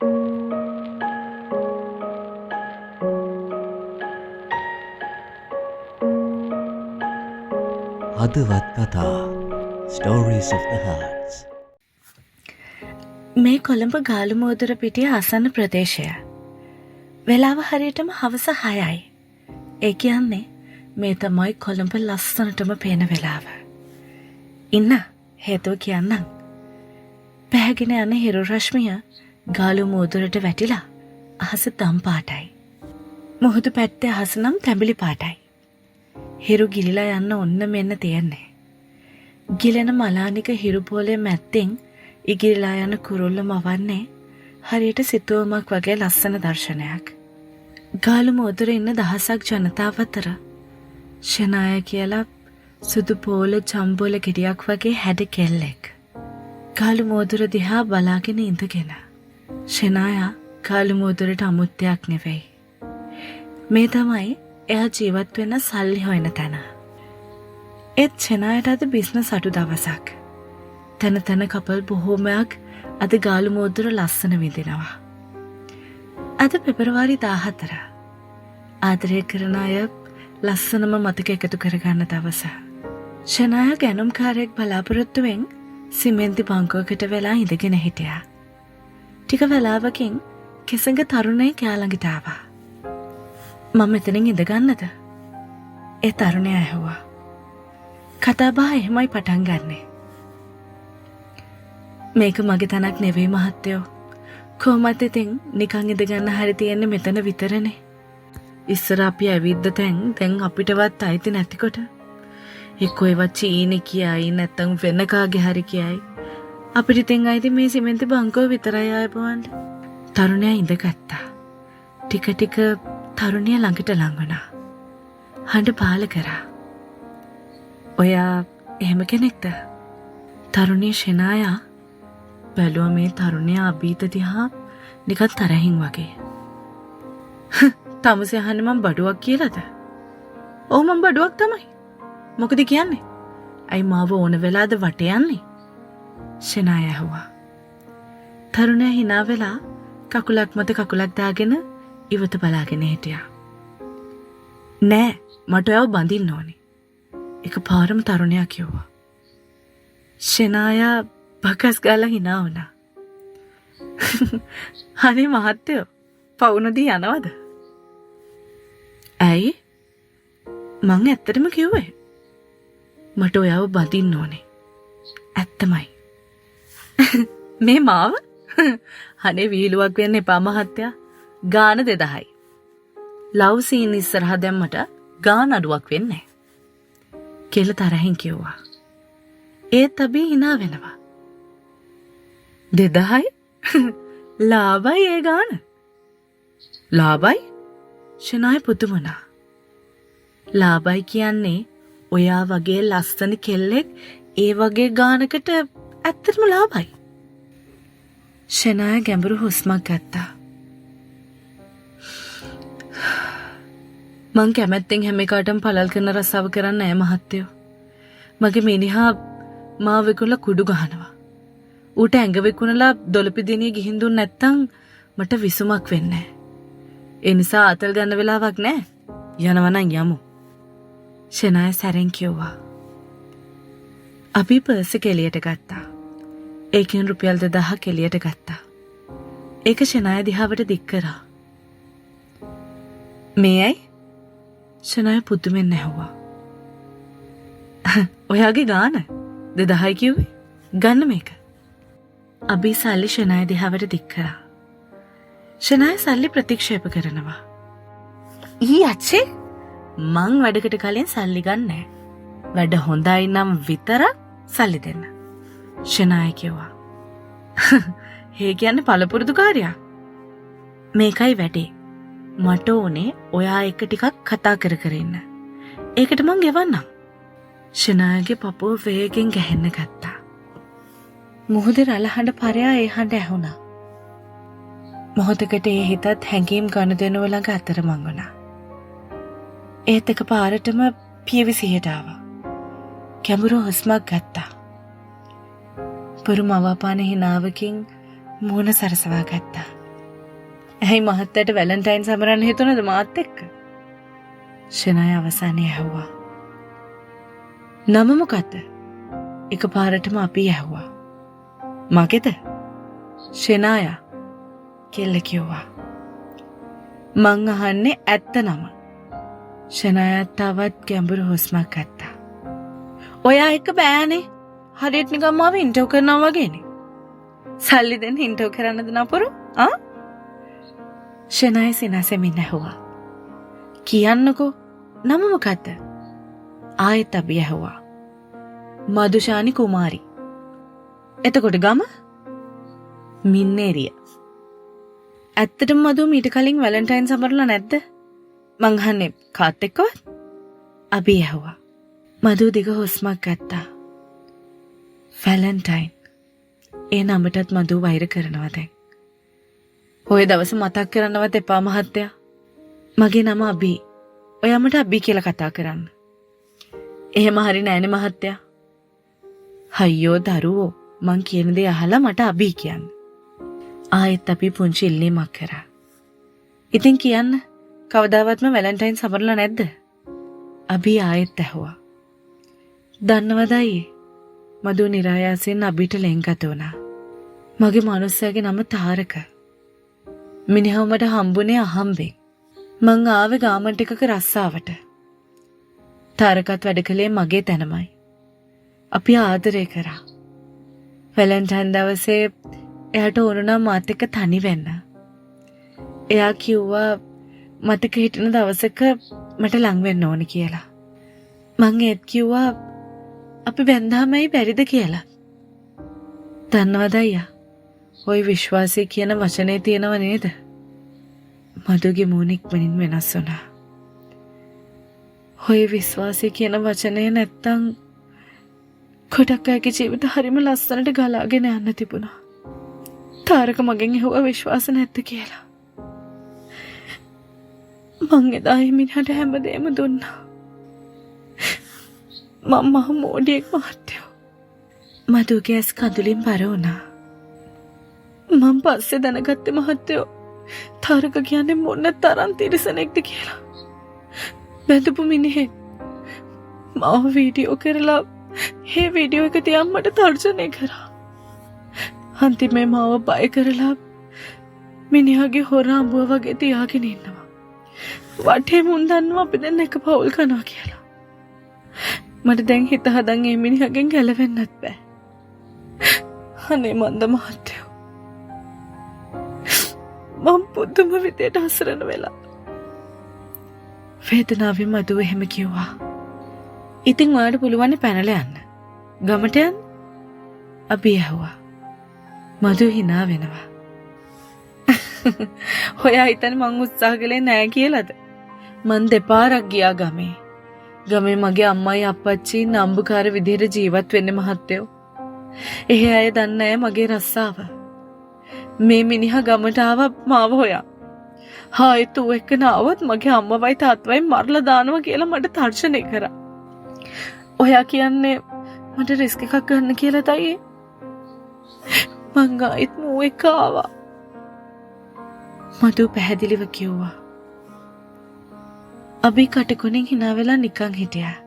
හදවත් කතා Stories of the Hearts. මේ කොළඹ ගාලු මෝදුර පිටිය ආසන්න ප්‍රදේශය. වෙලාව හරියටම හවස 6යි. ඒ කියන්නේ මේ තමයි කොළඹ ලස්සනටම පේන වෙලාව. ඉන්න හේතුව කියන්නම්. පැහැගෙන යන හිරු රශ්මිය ගාලු මෝදුරට වැටිලා අහස දම් පාටයි. මුහුදු පැත්තේ අහස නම් තැඹිලි පාටයි. හිරු ගිලිලා යන්න ඔන්න මෙන්න තියෙන්නේ. ගිලෙන මලානික හිරු පොලේ මැත්තෙන් ඉගිරිලා යන කුරුල්ල මවන්නේ හරියට සිතුවමක් වගේ ලස්සන දර්ශනයක්. ගාලු මෝදුරේ ඉන්න දහසක් ජනතාව අතර ෂනාය කියලා සුදු පෝල ජම්බෝල ගෙඩියක් වගේ හැඩ කෙල්ලෙක්. ගාලු මෝදුර දිහා බලාගෙන ඉඳගෙන. ෂනාය ගාලු මෝදුරට අමුත්‍යක් නෙවෙයි. මේ තමයි එයා ජීවත් වෙන සල්ලි හොයන තැන. ඒත් ෂනායට අද බිස්නස් අඩු දවසක්. තැන තැන කපල් බොහෝමයක් අද ගාලු මෝදුර ලස්සන විඳිනවා. අද පෙබරවාරි 14. ආදරය කරන අය ලස්සනම මතක එකතු කරගන්න දවස. ෂනාය ගැනුම්කාරයෙක් බලාපොරොත්තුවෙන් සිමෙන්ති බංකුවකට වෙලා ඉඳගෙන හිටියා. ටික වෙලාවකින් කෙසඟ තරුණයෙක් එයා ළඟට ආවා. මම මෙතනින් ඉඳගන්නද? ඒ තරුණයා ඇහුවා. කතාබහ එහෙමයි පටන් ගන්නෙ. මේක මගේ තැනක් නෙවෙයි මහත්තයෝ. කොහොමද ඉතින් නිකන් ඉඳගන්න හරි තියෙන්නේ මෙතන විතරනේ. ඉස්සර අපි ඇවිද්ද දැන් අපිටවත් අයිති නැතිකොට එක්කෝ ඒවත් චීනි කියයි නැත්තම් වෙන කාගේ හරි කියයි. අපිට ඉතින් අයිති මේ සිමෙන්ති බංකුව විතරයි ආයපවන්න. තරුණයා ඉඳගත්තා. ටික ටික තරුණිය ළඟට ලං වුණා. හඬ පාල කරා. ඔයා එහෙම කෙනෙක්ද? තරුණිය ෂනාය බැලුවා මේ තරුණයා අභීත දිහා නිකන් තරහින් වගේ. තමුසේ අහන්නේ මම බඩුවක් කියලාද? ඔව් මම බඩුවක් තමයි. මොකද කියන්නේ? අයි මාව ඕන වෙලාද වට යන්නේ? ෂනාය ඇහුවා. තරුණයා hina වෙලා කකුලක් මත කකුලක් දාගෙන ඉවත බලාගෙන හිටියා. නෑ මට ඔයව බඳින්න ඕනේ. එකපාරම තරුණයා කිව්වා. ෂනාය බකස් ගාලා hina වුණා. අනේ මහත්තයෝ පවුනදී යනවද? ඇයි? මං ඇත්තටම කිව්වේ. මට ඔයව බඳින්න ඕනේ. ඇත්තමයි. මේ මාව? අනේ වීලුවක් වෙන්න එපා මහත්තයා. ගාන 2000යි. ලව් සීන් ඉස්සරහ දැම්මට ගාන අඩුවක් වෙන්නේ නැහැ. කියලා තරහින් කිව්වා. ඒත් අපි hina වෙනවා. 2000යි? ලාභයි ඒ ගාන. ලාභයි? ෂනාය පුදුමනා. ලාභයි කියන්නේ ඔයා වගේ ලස්සන කෙල්ලෙක් ඒ වගේ ගානකට ඇත්තටම ලාභයි. ෂනාය ගැඹුරු හුස්මක් ගත්තා. මං කැමැත්තෙන් හැම එකටම පළල් කරන රස්සාව කරන්නේ නැහැ මහත්තයෝ. මගේ මිනිහා මාව විකුණලා කුඩු ගහනවා. ඌට ඇඟ විකුණලා දොළපිදිනිය ගිහින් දුන්න නැත්තම් මට විසුමක් වෙන්නේ නැහැ. ඒ නිසා අතල් ගන්න වෙලාවක් නැහැ. යනවා නම් යමු. ෂනාය සැරෙන් කිව්වා. අපි පර්ස් එක එළියට ගත්තා. ඒකෙන් රුපියල් 2000ක් එළියට ගත්තා. ඒක ෂනාය දිහාවට දික් කරා. මේයි? ෂනාය පුදුමෙන් ඇහුවා. ඔයාගේ ගාන 2000යි කිව්වේ? ගන්න මේක. අබී සල්ලි ෂනාය දිහාවට දික් කරා. ෂනාය සල්ලි ප්‍රතික්ෂේප කරනවා. ඊ අච්චේ මං වැඩකට කලින් සල්ලි ගන්නෑ. වැඩ හොඳයි නම් විතරක් සල්ලි දෙන්න. ෂනාය කිව්වා. හේ කියන්නේ පළපුරුදු කාර්යයක්. මේකයි වැඩේ. මට ඕනේ ඔයා එක ටිකක් කතා කර කර ඉන්න. ඒකට මං ගෙවන්නම්. ෂනායගේ පපුව වේගෙන් ගැහෙන්න ගත්තා. මුහුදේ රළ හඬ පරයා ඒ හඬ ඇහුණා. මොහොතකට ඒ හිතත් හැඟීම් ගනුදෙනුව ළඟ අතරමං වුණා. ඒත් එකපාරටම පියවි සිහියට ආවා. කැඹුරු හුස්මක් ගත්තා. පුරුම අවපාන හිනාවකින් මූණ සරසවා ගත්තා. ඇයි මහත්තයට වැලන්ටයින් සමරන්න හිතුනද මාත් එක්ක? ෂෙනාය අවසානයේ ඇහුවා. නම මොකද්ද? එකපාරටම අපි ඇහුවා. මගේද? ෂෙනාය කෙල්ල කිව්වා. මං අහන්නේ ඇත්ත නම. ෂෙනාය තවත් ගැඹුරු හුස්මක් ගත්තා. ඔයා එක්ක බෑනේ. හරියට නිකන් මාව ඉන්ටර්වයුව කරනවා වගේනේ. සල්ලි දෙන්න ඉන්ටර්වයුව කරන්නද නපුරු? ආ? ෂෙනාය සිනාසෙමින් ඇහුවා. කියන්නකෝ නම මොකද්ද? ආයෙත් අපි ඇහුවා. මදුෂානි කුමාරි. එතකොට ගම? මින්නේරිය. ඇත්තටම මදු මීට කලින් වැලන්ටයින් සමරලා නැද්ද? මං අහන්නේ කාත් එක්කවත්? අපි ඇහුවා. මදු දිග හුස්මක් ගත්තා. වැලන්ටයින්. ඒ නමටත් මදු වෛර කරනවා දැන්. ඔය දවස මතක් කරන්නවත් එපා මහත්තයා. මගේ නම අබි. ඔයා මට අබි කියලා කතා කරන්න. එහෙම හරි නෑනේ මහත්තයා. අයියෝ දරුවෝ මං කියන දේ අහලා මට අබි කියන්න. ආයෙත් අපි පුංචි ඉල්ලීමක් කරා. ඉතින් කියන්න කවදාවත්ම වැලන්ටයින් සමරලා නැද්ද? අබි ආයෙත් ඇහුවා. දන්නවද අයියේ? මදු නිරායාසයෙන් අබිට ලෙන්ගත වුණා. මගේ මනුස්සයාගේ නම තාරක. මිනිහව මට හම්බුනේ අහම්බෙන්. මං ආවේ ගාමන්ට් එකක රස්සාවට. තාරකත් වැඩ කළේ මගේ තැනමයි. අපි ආදරය කරා. වැලන්ටයින් දවසේ එයාට ඕන නම් මාත් එක්ක තනි වෙන්න. එයා කිව්වා මතක හිටින දවසක මට ලං වෙන්න ඕනි කියලා. මං ඒත් කිව්වා අපි බැන්දාමයි බැරිද කියලා. දන්නවද අයියා? ওই විශ්වාසය කියන වචනේ තියෙනව නේද? මදුගේ මූණ ඉක්මනින් වෙනස් වුණා. ඔය විශ්වාසය කියන වචනේ නැත්තම් කොටක් අයගේ ජීවිත හරිම ලස්සනට ගලාගෙන යන්න තිබුණා. තාරක මගෙන් ඇහුවා විශ්වාස නැද්ද කියලා. මං එදා මිනිහට හැමදේම දුන්නා. මම මහ මෝඩියෙක් මහත්තයෝ. මදුගේ ඇස් කඳුලින් බර වුණා. මං පස්සේ දැනගත්තේ මහත්තයෝ තාරක කියන්නේ මොන තරම් තිරිසනෙක්ද කියලා. බැඳපු මිනිහෙක් මාව වීඩියෝ කරලා ඒ වීඩියෝ එක තියන් මට තර්ජනය කරා. අන්තිමේ මාව බය කරලා මිනිහාගේ හොර අඹුව වගේ තියාගෙන ඉන්නවා. වටේ මුන් දන්නවා අපි දැන් එක පවුල් කරනවා කියලා. මට දැන් හිත හදන් ඒ මිනිහගෙන් ගැලවෙන්නත් බෑ. අනේ මන්ද මහත්තයෝ. මම පුදුම විදියට අසරණ වෙලා. වේදනාවෙන් මදුව එහෙම කිව්වා. ඉතින් ඔයාලට පුළුවන් පැනලා යන්න. ගමට යන්න? අපි ඇහුවා. මදු hina වෙනවා. ඔයා හිතන්නේ මං උත්සාහ කළේ නෑ කියලාද? මං දෙපාරක් ගියා ගමේ. ගමේ මගේ අම්මයි අප්පච්චි නම්බුකාර විදිහට ජීවත් වෙන්නේ මහත්තයෝ. එහෙ අය දන්නේ මගේ රස්සාව. මේ මිනිහා ගමට ආවා මාව හොයා. ආයෙත් ඌ එක්ක නාවත් මගේ අම්මවයි තාත්තවයි මරලා දානවා කියලා මට තර්ජනය කරා. ඔයා කියන්නේ මට රිස්ක් එකක් ගන්න කියලා තයි. මං ආයෙත් ඌ එක්ක ආවා. මදු පැහැදිලිව කිව්වා. අපි කටකොණින් hina වෙලා නිකන් හිටියා.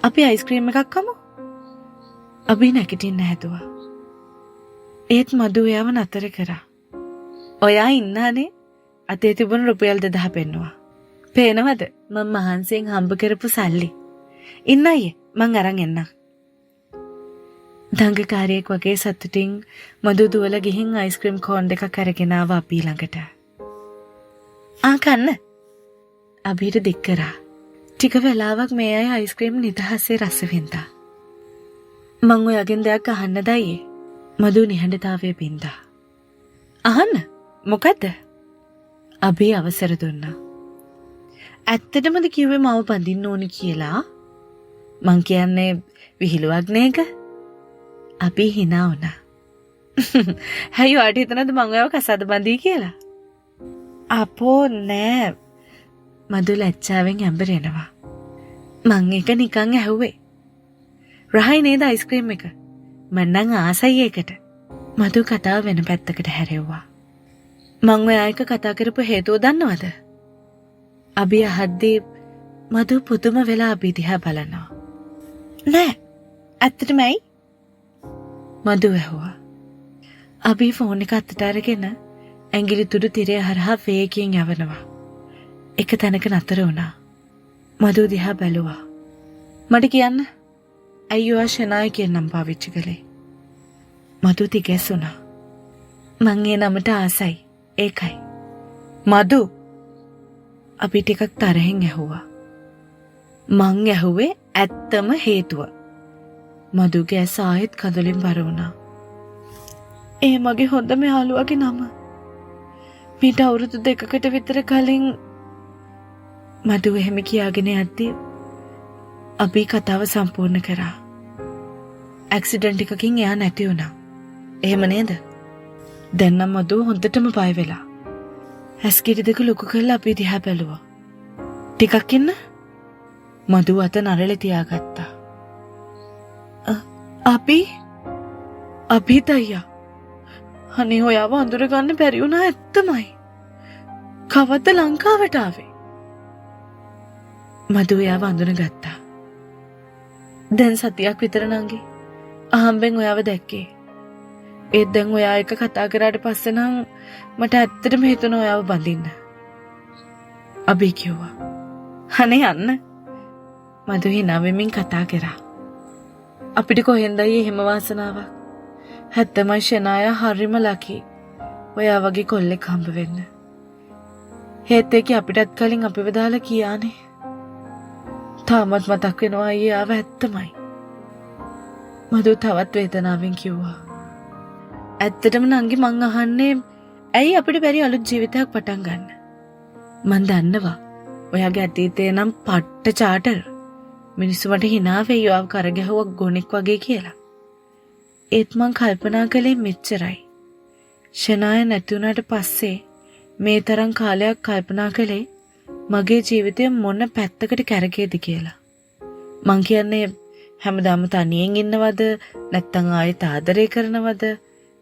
අපි අයිස්ක්‍රීම් එකක් කමු. අපි නැගිටින්න හැදුවා. ඒත් මදු එයාව නතර කරා. ඔයා ඉන්නනේ අතේ තිබුණු රුපියල් 2000 පෙන්නුවා. පේනවද මම මහන්සියෙන් හම්බ කරපු සල්ලි? ඉන්න අයියේ මං අරන් එන්නම්. දඟකාරියෙක් වගේ සතුටින් මදු දුවලා ගිහින් අයිස්ක්‍රීම් කෝන් දෙකක් අරගෙන ආවා අපි ළඟට. ආ කන්න. අබිට දික් කරා. ටික වෙලාවක් මේ අය අයිස්ක්‍රීම් නිදහසේ රස වින්දා. මං ඔයගෙන් දෙයක් අහන්නද අයියේ? මදු නිහඬතාවයේ බින්දා. අහන්න. මොකද්ද? අබි අවසර දුන්නා. ඇත්තටමද කිව්වේ මාව බඳින්න ඕනි කියලා? මං කියන්නේ විහිළුවක් නේක? අපි hina වුණා. හැයි ඔයාට හිතනද මං ඔයාව කසාද බඳී කියලා? අපෝ නෑ. මදු ලැජ්ජාවෙන් ඇඹරෙනවා. මං එක නිකන් ඇහුවේ. රහයි නේද අයිස්ක්‍රීම් එක? මං නම් ආසයි ඒකට. මදු කතාව වෙන පැත්තකට හැරෙව්වා. මං ඔයා එක්ක කතා කරපු හේතුව දන්නවද? අභි අහද්දී මදු පුදුම වෙලා අභි දිහා බලනවා. නෑ ඇත්තටම ඇයි? මදු ඇහුවා. අභි ෆෝන් එක අතට අරගෙන ඇඟිලි තුඩු තිරය හරහා වේගයෙන් යවනවා. එක තැනක නතර වුණා. මදු දිහා බැලුවා. මට කියන්න ඇයි ඔයා ෂනාය කියන නම පාවිච්චි කළේ? මදු තිගැස්සුණා. මං ඒ නමට ආසයි. ඒකයි. මදු අපි ටිකක් තරහෙන් ඇහුවා. මං ඇහුවේ ඇත්තම හේතුව. මදුගේ ඇස ආයෙත් කඳුලින් බර වුණා. ඒ මගේ හොඳම යාළුවාගේ නම. මීට අවුරුදු 2කට විතර කලින් මදු එහෙම කියාගෙන යද්දී අපි කතාව සම්පූර්ණ කරා. ඇක්සිඩන්ට් එකකින් එයා නැති වුණා. එහෙම නේද? දැන් නම් මදු හොඳටම බය වෙලා. ඇස්කිරි දෙක ලොකු කරලා අපි දිහා බැලුවා. ටිකක් ඉන්න. මදු අත නරලේ තියාගත්තා. අපි තයියා. අනේ ඔයාව අඳුර ගන්න බැරි වුණා ඇත්තමයි. කවද්ද ලංකාවට ආවේ? මදු එයාව අඳුනගත්තා. දැන් සතියක් විතර නංගි. අහම්බෙන් ඔයාව දැක්කේ. ඒත් දැන් ඔයා එක්ක කතා කරාට පස්සේ නම් මට ඇත්තටම හිතුණා ඔයාව බඳින්න. අභි කිව්වා. අනේ යන්න. මදු hina වෙමින් කතා කරා. අපිට කොහෙන්දයි එහෙම වාසනාවක්. හැත්තමයි ෂනාය හරිම ලකි. ඔයා වගේ කොල්ලෙක් හම්බ වෙන්න. හේත් ඒකේ අපිටත් කලින් අපිව දාලා කියානේ. තාමත් මතක් වෙනවා අයියේ ආව ඇත්තමයි. මදු තවත් වේදනාවෙන් කිව්වා. ඇත්තටම නංගි මං අහන්නේ ඇයි අපිට බැරි අලුත් ජීවිතයක් පටන් ගන්න? මං දන්නවා. ඔයාගේ අතීතේ නම් පට්ට චාටර්. මිනිස්සු මට hina වෙයි ඔයාව කරගැහුවක් ගොනෙක් වගේ කියලා. ඒත් මං කල්පනා කළේ මෙච්චරයි. ෂනාය නැති වුණාට පස්සේ මේ තරම් කාලයක් කල්පනා කළේ මගේ ජීවිතය මොන පැත්තකට කැරකේද කියලා. මං කියන්නේ හැමදාම තනියෙන් ඉන්නවද නැත්නම් ආයෙත් ආදරය කරනවද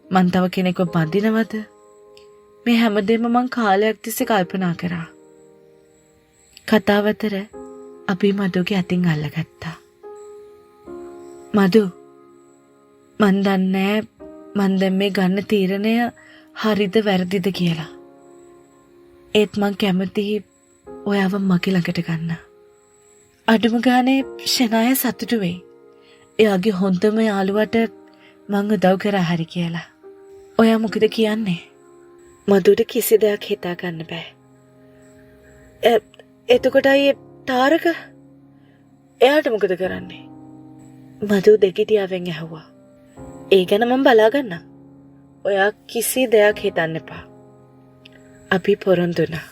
මං තව කෙනෙක්ව බඳිනවද? මේ හැමදේම මං කාලයක් තිස්සේ කල්පනා කරා. කතාව අතර අපි මදුගේ අතින් අල්ලගත්තා. මදු මන් දන්නේ මන් දැන් මේ ගන්න තීරණය හරිද වැරදිද කියලා. ඒත් මං කැමතියි ඔයාව මගේ ළඟට ගන්න. අඩුම ගානේ ෂනාය සතුටු වෙයි. එයාගේ හොඳම යාළුවට මං උදව් කරා හරි කියලා. ඔයා මොකද කියන්නේ? මදුට කිසි දෙයක් හිතා ගන්න බෑ. එතකොට අයියේ තාරක එයාට මොකද කරන්නේ? මදු දෙගිඩියාවෙන් ඇහුවා. ඒ ගැන මම බලා ගන්නම්. ඔයා කිසි දෙයක් හිතන්න එපා. අපි පොරොන්දුනා.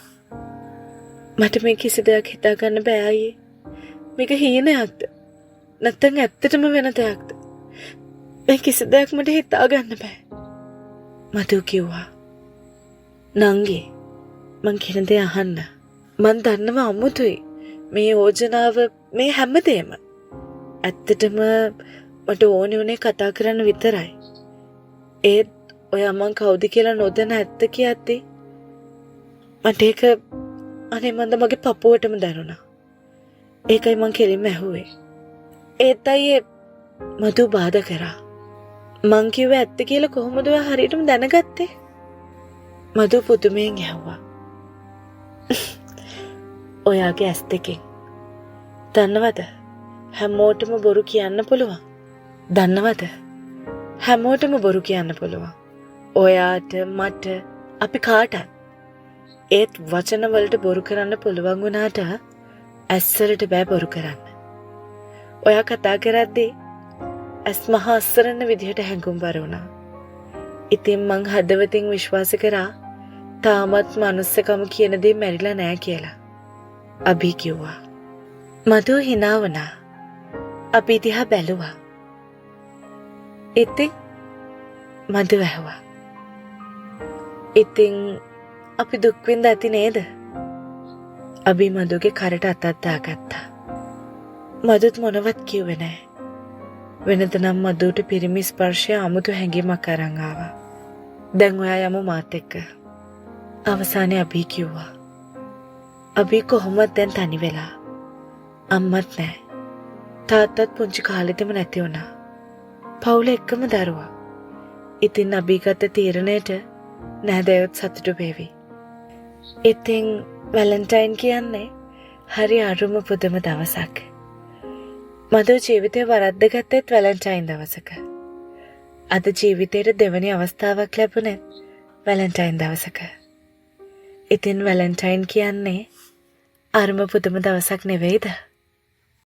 මට මේ කිසි දෙයක් හිතා ගන්න බෑ අයියේ. මේක හීනයක්ද? නැත්නම් ඇත්තටම වෙන දෙයක්ද? මේ කිසි දෙයක් මට හිතා ගන්න බෑ. මදු කිව්වා. නංගි මං කියන දේ අහන්න. මං දන්නවා අමුතුයි. මේ යෝජනාව මේ හැමදේම ඇත්තටම මට ඕනේ උනේ කතා කරන්න විතරයි. ඒත් ඔයා මං කවුද කියලා නොදැන ඇත්ත කියද්දි මට ඒක අනේ මන්ද මගේ පපුවටම දැනුණා. ඒකයි මං කෙලින්ම ඇහුවේ. ඒත් අයියේ මදු බාධා කරා. මං කිව්වේ ඇත්ත කියලා කොහොමද ඔයා හරියටම දැනගත්තේ? මදු පුදුමයෙන් ඇහුවා. ඔයාගේ ඇස් දෙකෙන්. දන්නවද? හැමෝටම බොරු කියන්න පුළුවන්. දන්නවද? හැමෝටම බොරු කියන්න පුළුවන්. ඔයාට මට අපි කාටත්. ඒත් වචන වලට බොරු කරන්න පුළුවන් වුණාට ඇස්වලට බෑ බොරු කරන්න. ඔයා කතා කරද්දී ඇස් මහා අස්සරණ විදිහට හැඟුම්බර වුණා. ඉතින් මං හදවතින් විශ්වාස කරා තාමත් මනුස්සකම කියන දේ මැරිලා නෑ කියලා. අභි කිව්වා. මදු hina වුණා. අපි දිහා බැලුවා. ඉතින් මදු ඇහුවා. ඉතින් අපි දුක් විඳ ඇති නේද? අභි මදුගේ කරට අතක් දාගත්තා. මදුත් මොනවත් කිව්වේ නෑ. වෙනද නම් මදුට පිරිමි ස්පර්ශය අමුතු හැඟීමක් අරන් ආවා. දැන් ඔයා යමු මාත් එක්ක. අවසානයේ අභි කිව්වා. අභි කොහොමද දැන් තනි වෙලා. අම්මත් නැහැ. තාත්තත් පුංචි කාලෙදිම නැති වුණා. පවුල එක්කම දරුවා. ඉතින් අභි ගත්ත තීරණයට නැහැදෑයොත් සතුටු වේවි. ඉතින් වැලන්ටයින් කියන්නේ හරි අරුම පුදුම දවසක්. මధు ජීවිතේ වරද්දගත්තෙත් වැලන්ටයින් දවසක. අද ජීවිතේට දෙවැනි අවස්ථාවක් ලැබුණේ වැලන්ටයින් දවසක. ඉතින් වැලන්ටයින් කියන්නේ අරුම පුදුම දවසක් නෙවෙයිද?